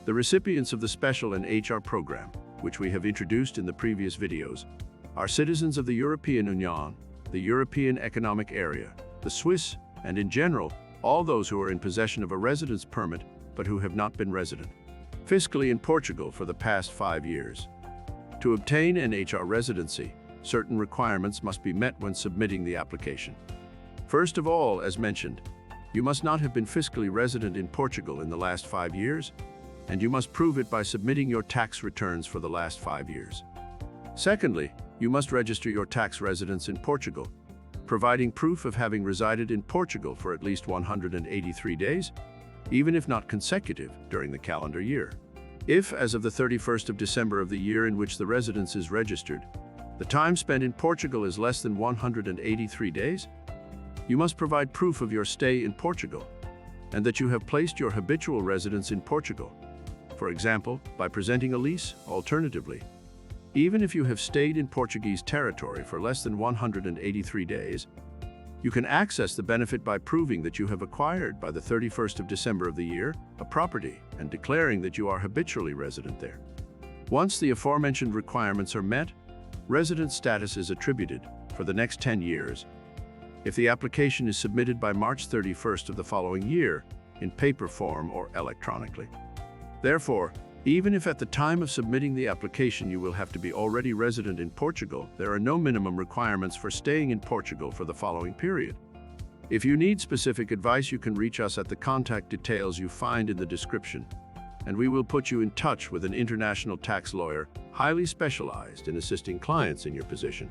The recipients of the special NHR program, which we have introduced in the previous videos, are citizens of the European Union, the European Economic Area, the Swiss, and in general, all those who are in possession of a residence permit but who have not been resident fiscally in Portugal for the past 5 years. To obtain NHR residency, certain requirements must be met when submitting the application. First of all, as mentioned, you must not have been fiscally resident in Portugal in the last 5 years, and you must prove it by submitting your tax returns for the last 5 years. Secondly, you must register your tax residence in Portugal, providing proof of having resided in Portugal for at least 183 days, even if not consecutive, during the calendar year. If, as of the 31st of December of the year in which the residence is registered, the time spent in Portugal is less than 183 days, you must provide proof of your stay in Portugal and that you have placed your habitual residence in Portugal, for example, by presenting a lease. Alternatively, even if you have stayed in Portuguese territory for less than 183 days, you can access the benefit by proving that you have acquired by the 31st of December of the year a property and declaring that you are habitually resident there. Once the aforementioned requirements are met, resident status is attributed for the next 10 years if the application is submitted by March 31st of the following year in paper form or electronically. Therefore, even if at the time of submitting the application you will have to be already resident in Portugal, there are no minimum requirements for staying in Portugal for the following period. If you need specific advice, you can reach us at the contact details you find in the description, and we will put you in touch with an international tax lawyer highly specialized in assisting clients in your position.